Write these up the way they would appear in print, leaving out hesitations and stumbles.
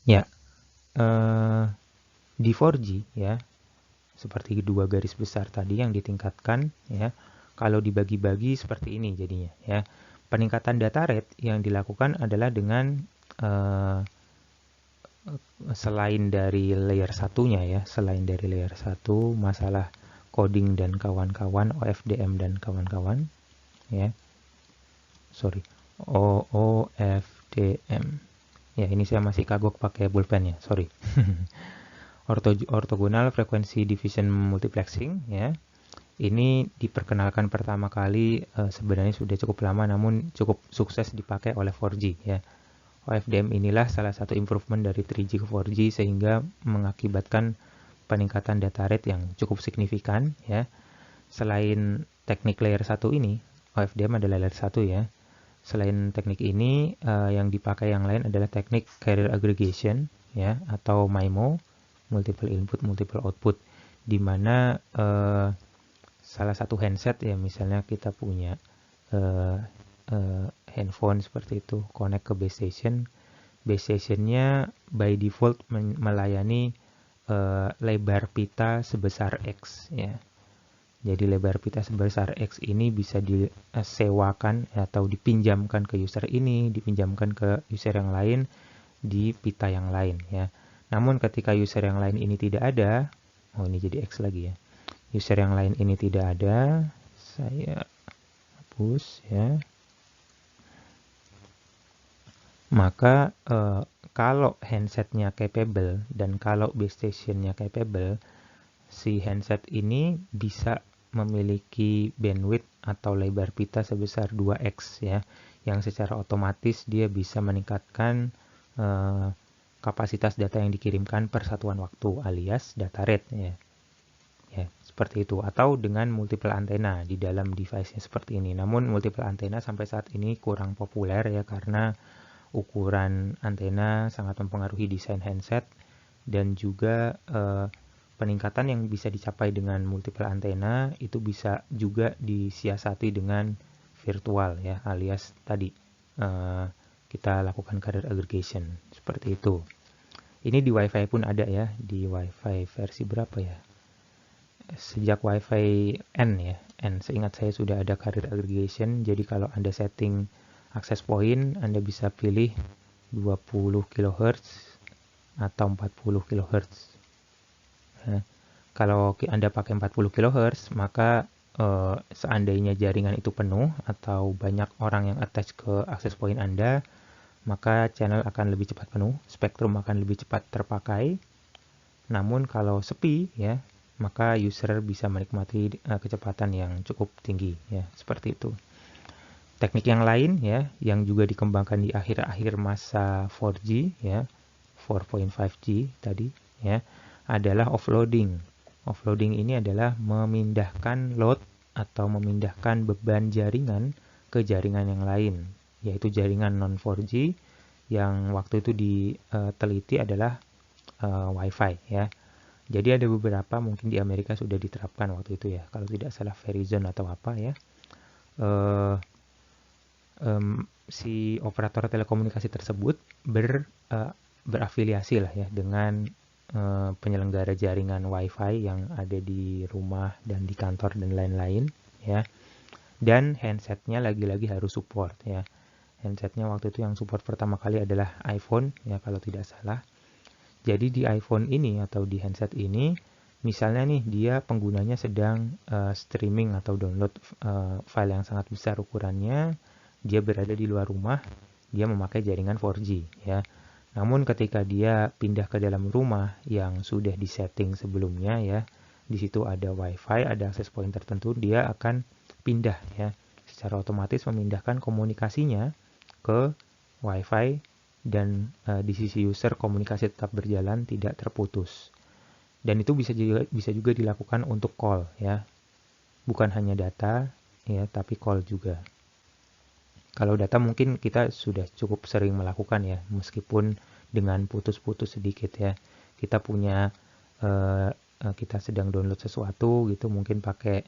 Ya, di 4G ya, seperti dua garis besar tadi yang ditingkatkan ya. Kalau dibagi-bagi seperti ini jadinya ya. Peningkatan data rate yang dilakukan adalah dengan eh, selain dari layer satunya ya, selain dari layer 1 masalah coding dan kawan-kawan, OFDM dan kawan-kawan ya. Sorry. OOFDM. Ya, ini saya masih kagok pakai pulpen ya, sorry. Orthogonal Frequency Division Multiplexing ya. Ini diperkenalkan pertama kali sebenarnya sudah cukup lama namun cukup sukses dipakai oleh 4G ya. OFDM inilah salah satu improvement dari 3G ke 4G sehingga mengakibatkan peningkatan data rate yang cukup signifikan ya. Selain teknik layer 1 ini, OFDM adalah layer 1 ya. Selain teknik ini, yang dipakai yang lain adalah teknik carrier aggregation ya atau MIMO, multiple input multiple output, di mana salah satu handset ya misalnya kita punya uh, handphone seperti itu connect ke base stationnya by default melayani lebar pita sebesar X ya. Jadi lebar pita sebesar X ini bisa disewakan atau dipinjamkan ke user ini, dipinjamkan ke user yang lain di pita yang lain ya. Namun ketika user yang lain ini tidak ada, oh ini jadi X lagi ya. User yang lain ini tidak ada, saya hapus ya. Maka kalau handsetnya capable dan kalau base stationnya capable, si handset ini bisa memiliki bandwidth atau lebar pita sebesar 2x ya, yang secara otomatis dia bisa meningkatkan kapasitas data yang dikirimkan per satuan waktu alias data rate ya. Ya, seperti itu. Atau dengan multiple antena di dalam device-nya seperti ini. Namun multiple antena sampai saat ini kurang populer ya karena ukuran antena sangat mempengaruhi desain handset dan juga peningkatan yang bisa dicapai dengan multiple antena itu bisa juga disiasati dengan virtual ya alias tadi kita lakukan carrier aggregation seperti itu. Ini di WiFi pun ada ya, di WiFi versi berapa ya? Sejak WiFi N ya, N seingat saya sudah ada carrier aggregation. Jadi kalau Anda setting access point, Anda bisa pilih 20 kHz atau 40 kHz. Nah, kalau Anda pakai 40 kHz, maka seandainya jaringan itu penuh atau banyak orang yang attach ke access point Anda, maka channel akan lebih cepat penuh, spektrum akan lebih cepat terpakai. Namun kalau sepi ya, maka user bisa menikmati kecepatan yang cukup tinggi ya, seperti itu. Teknik yang lain ya, yang juga dikembangkan di akhir-akhir masa 4G ya, 4.5G tadi ya, adalah offloading. Offloading ini adalah memindahkan load atau memindahkan beban jaringan ke jaringan yang lain, yaitu jaringan non 4G yang waktu itu diteliti adalah Wi-Fi ya. Jadi ada beberapa mungkin di Amerika sudah diterapkan waktu itu ya, kalau tidak salah Verizon atau apa ya. Uh, si operator telekomunikasi tersebut berafiliasi lah ya dengan penyelenggara jaringan WiFi yang ada di rumah dan di kantor dan lain-lain ya. Dan handsetnya lagi-lagi harus support ya. Handsetnya waktu itu yang support pertama kali adalah iPhone ya kalau tidak salah. Jadi di iPhone ini atau di handset ini, misalnya nih dia penggunanya sedang streaming atau download file yang sangat besar ukurannya, dia berada di luar rumah, dia memakai jaringan 4G ya. Namun ketika dia pindah ke dalam rumah yang sudah disetting sebelumnya ya, di situ ada WiFi, ada access point tertentu, dia akan pindah ya, secara otomatis memindahkan komunikasinya ke WiFi dan di sisi user komunikasi tetap berjalan tidak terputus. Dan itu bisa juga dilakukan untuk call ya. Bukan hanya data ya, tapi call juga. Kalau data mungkin kita sudah cukup sering melakukan ya, meskipun dengan putus-putus sedikit ya. Kita punya kita sedang download sesuatu gitu, mungkin pakai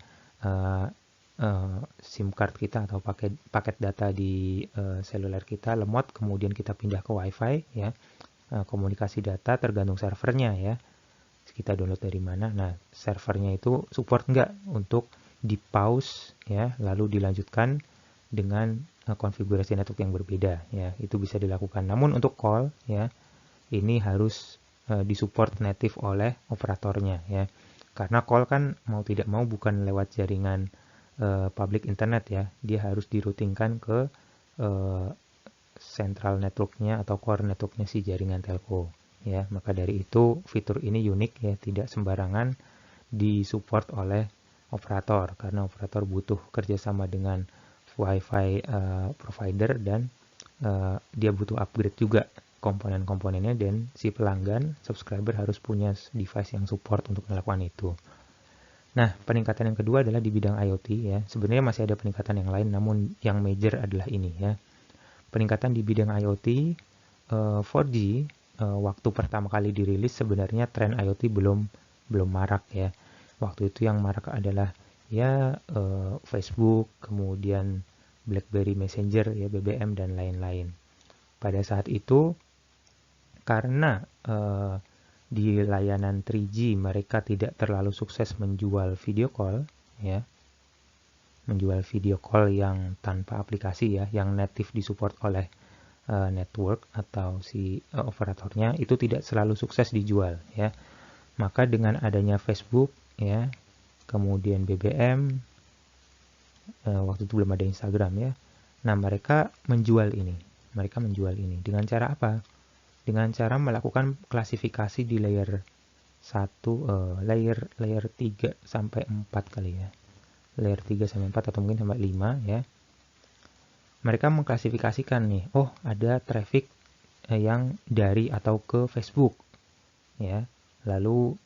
SIM card kita atau paket data di seluler kita lemot, kemudian kita pindah ke WiFi ya. komunikasi data tergantung servernya ya. Kita download dari mana. Nah, servernya itu support nggak untuk di pause ya, lalu dilanjutkan dengan konfigurasi network yang berbeda ya. Itu bisa dilakukan. Namun untuk call ya, ini harus disupport native oleh operatornya ya. Karena call kan mau tidak mau bukan lewat jaringan public internet ya. Dia harus diroutingkan ke central networknya atau core networknya si jaringan telco ya. Maka dari itu fitur ini unik ya, tidak sembarangan disupport oleh operator karena operator butuh kerjasama dengan wifi provider dan dia butuh upgrade juga komponen-komponennya, dan si pelanggan subscriber harus punya device yang support untuk melakukan itu. Nah, peningkatan yang kedua adalah di bidang IoT ya. Sebenarnya masih ada peningkatan yang lain, namun yang major adalah ini ya. Peningkatan di bidang IoT 4G waktu pertama kali dirilis sebenarnya tren IoT belum marak ya. Waktu itu yang marak adalah ya Facebook, kemudian BlackBerry Messenger ya, BBM dan lain-lain. Pada saat itu karena di layanan 3G mereka tidak terlalu sukses menjual video call ya. Menjual video call yang tanpa aplikasi ya, yang native disupport oleh network atau si operatornya, itu tidak selalu sukses dijual ya. Maka dengan adanya Facebook ya, kemudian BBM, waktu itu belum ada Instagram ya. Nah, mereka menjual ini. Dengan cara apa? Dengan cara melakukan klasifikasi di layer 1, layer 3 sampai 4 kali ya. Layer 3 sampai 4 atau mungkin sampai 5 ya. Mereka mengklasifikasikan nih, oh ada traffic yang dari atau ke Facebook ya. Lalu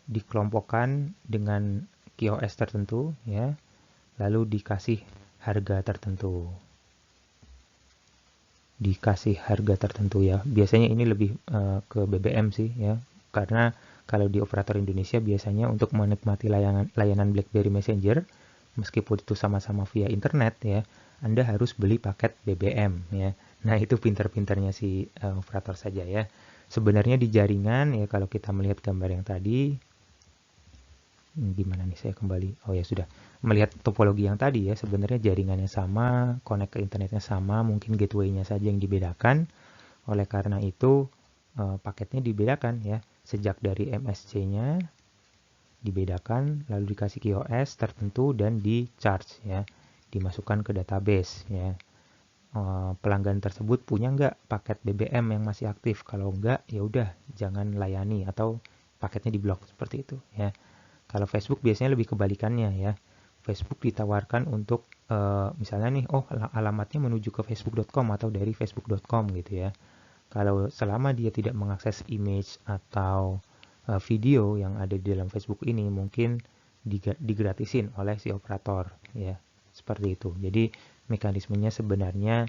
dikelompokkan dengan QoS tertentu ya. Lalu dikasih harga tertentu. Ya. Biasanya ini lebih ke BBM sih ya. Karena kalau di operator Indonesia biasanya untuk menikmati layanan BlackBerry Messenger, meskipun itu sama-sama via internet ya, Anda harus beli paket BBM ya. Nah, itu pintar-pintarnya si operator saja ya. Sebenarnya di jaringan ya, kalau kita melihat gambar yang tadi, gimana nih saya kembali? Oh ya sudah. Melihat topologi yang tadi ya, sebenarnya jaringannya sama, connect ke internetnya sama, mungkin gateway-nya saja yang dibedakan. Oleh karena itu paketnya dibedakan ya, sejak dari MSC-nya dibedakan, lalu dikasih QoS tertentu dan di charge ya, dimasukkan ke database ya. Pelanggan tersebut punya nggak paket BBM yang masih aktif? Kalau nggak, ya udah jangan layani atau paketnya diblok seperti itu ya. Kalau Facebook biasanya lebih kebalikannya ya. Facebook ditawarkan untuk misalnya nih, oh alamatnya menuju ke facebook.com atau dari facebook.com gitu ya. Kalau selama dia tidak mengakses image atau video yang ada di dalam Facebook ini, mungkin digratisin oleh si operator ya. Seperti itu. Jadi mekanismenya sebenarnya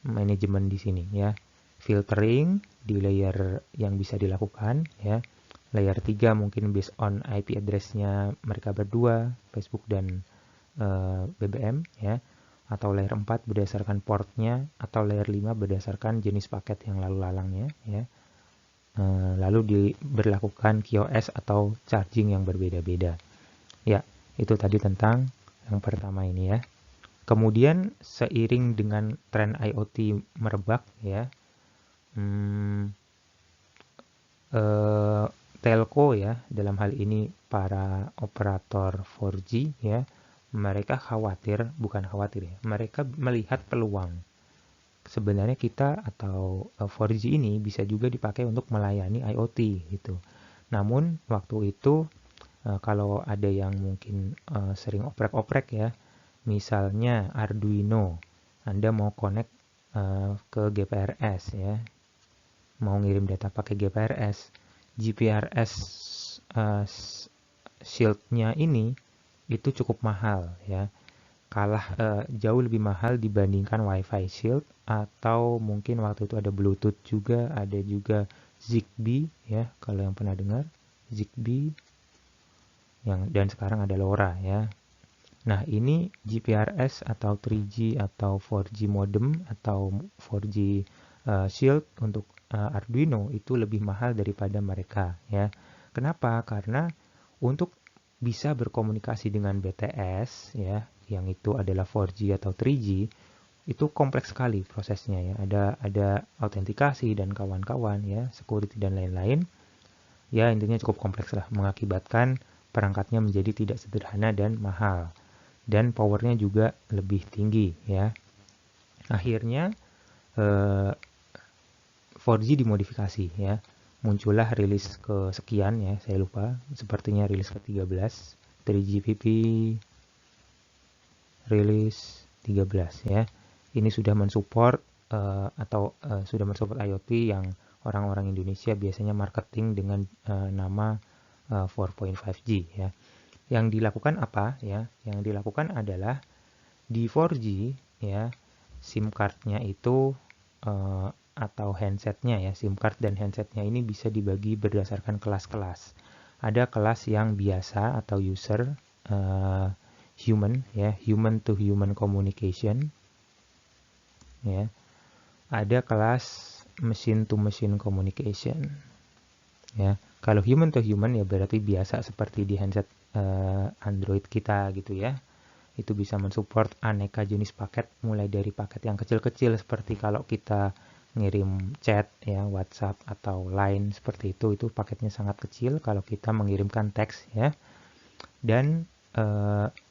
manajemen di sini ya. Filtering di layer yang bisa dilakukan ya. Layer 3 mungkin based on IP address-nya mereka berdua, Facebook dan BBM ya. Atau layer 4 berdasarkan portnya, atau layer 5 berdasarkan jenis paket yang lalu lalangnya ya. Lalu diberlakukan QoS atau charging yang berbeda-beda. Ya, itu tadi tentang yang pertama ini ya. Kemudian seiring dengan tren IoT merebak ya, telco ya, dalam hal ini para operator 4G ya, mereka bukan khawatir ya, mereka melihat peluang. Sebenarnya kita atau 4G ini bisa juga dipakai untuk melayani IoT gitu. Namun waktu itu kalau ada yang mungkin sering oprek-oprek ya, misalnya Arduino, Anda mau connect ke GPRS ya, mau ngirim data pakai GPRS, GPRS shield-nya ini itu cukup mahal ya, jauh lebih mahal dibandingkan WiFi shield, atau mungkin waktu itu ada Bluetooth juga, ada juga Zigbee ya, kalau yang pernah dengar Zigbee, dan sekarang ada LoRa ya. Nah, ini GPRS atau 3G atau 4G modem atau 4G shield untuk Arduino itu lebih mahal daripada mereka ya. Kenapa? Karena untuk bisa berkomunikasi dengan BTS ya, yang itu adalah 4G atau 3G, itu kompleks sekali prosesnya ya. Ada autentikasi dan kawan-kawan ya, security dan lain-lain. Ya, intinya cukup kompleks lah, mengakibatkan perangkatnya menjadi tidak sederhana dan mahal. Dan powernya juga lebih tinggi ya. Akhirnya 4G dimodifikasi ya. Muncullah rilis kesekian ya, saya lupa, sepertinya rilis ke-13, 3GPP rilis 13 ya. Ini sudah mensupport sudah mensupport IoT yang orang-orang Indonesia biasanya marketing dengan nama 4.5G ya. Yang dilakukan apa ya? Yang dilakukan adalah di 4G ya, SIM cardnya itu atau handsetnya ya, SIM card dan handsetnya ini bisa dibagi berdasarkan kelas-kelas. Ada kelas yang biasa atau user human ya, human to human communication ya. Ada kelas machine to machine communication ya. Kalau human to human ya berarti biasa seperti di handset Android kita gitu ya. Itu bisa mensupport aneka jenis paket, mulai dari paket yang kecil-kecil seperti kalau kita ngirim chat ya, WhatsApp atau Line seperti itu paketnya sangat kecil kalau kita mengirimkan teks ya. Dan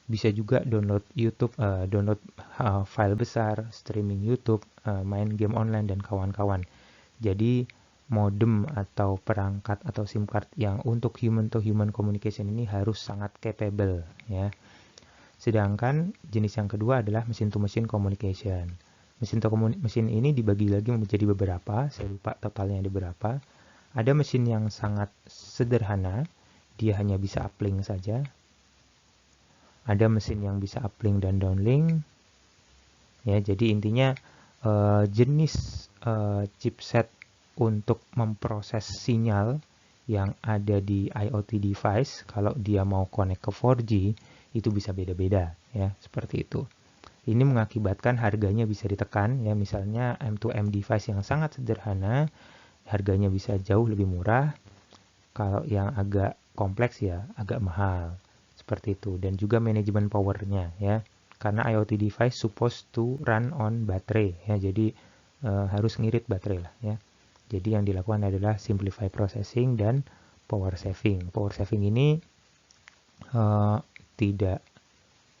bisa juga download YouTube, download file besar, streaming YouTube, main game online dan kawan-kawan. Jadi modem atau perangkat atau SIM card yang untuk human to human communication ini harus sangat capable ya. Sedangkan jenis yang kedua adalah machine to machine communication. Machine to machine ini dibagi lagi menjadi beberapa, saya lupa totalnya ada berapa. Ada mesin yang sangat sederhana, dia hanya bisa uplink saja. Ada mesin yang bisa uplink dan downlink. Ya, jadi intinya jenis chipset untuk memproses sinyal yang ada di IoT device kalau dia mau connect ke 4G itu bisa beda-beda ya, seperti itu. Ini mengakibatkan harganya bisa ditekan ya, misalnya M2M device yang sangat sederhana harganya bisa jauh lebih murah, kalau yang agak kompleks ya agak mahal, seperti itu. Dan juga manajemen powernya ya, karena IoT device supposed to run on baterai ya, jadi harus ngirit baterai lah ya. Jadi yang dilakukan adalah simplify processing dan power saving. Power saving ini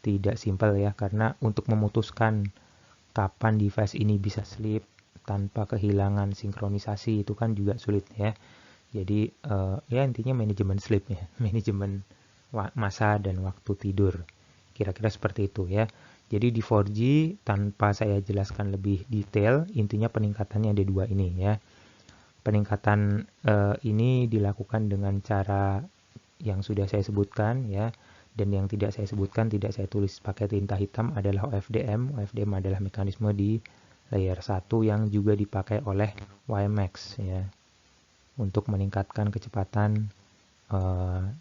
tidak simpel ya, karena untuk memutuskan kapan device ini bisa sleep tanpa kehilangan sinkronisasi itu kan juga sulit ya. Jadi ya intinya manajemen sleep ya, manajemen masa dan waktu tidur, kira-kira seperti itu ya. Jadi di 4G tanpa saya jelaskan lebih detail, intinya peningkatannya ada dua ini ya. Peningkatan ini dilakukan dengan cara yang sudah saya sebutkan ya. Dan yang tidak saya sebutkan, tidak saya tulis pakai tinta hitam adalah OFDM. OFDM adalah mekanisme di layer 1 yang juga dipakai oleh WiMAX ya, untuk meningkatkan kecepatan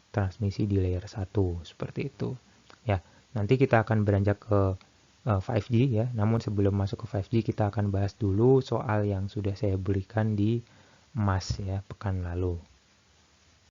transmisi di layer 1 seperti itu ya. Nanti kita akan beranjak ke 5G ya. Namun sebelum masuk ke 5G kita akan bahas dulu soal yang sudah saya berikan di emas ya pekan lalu.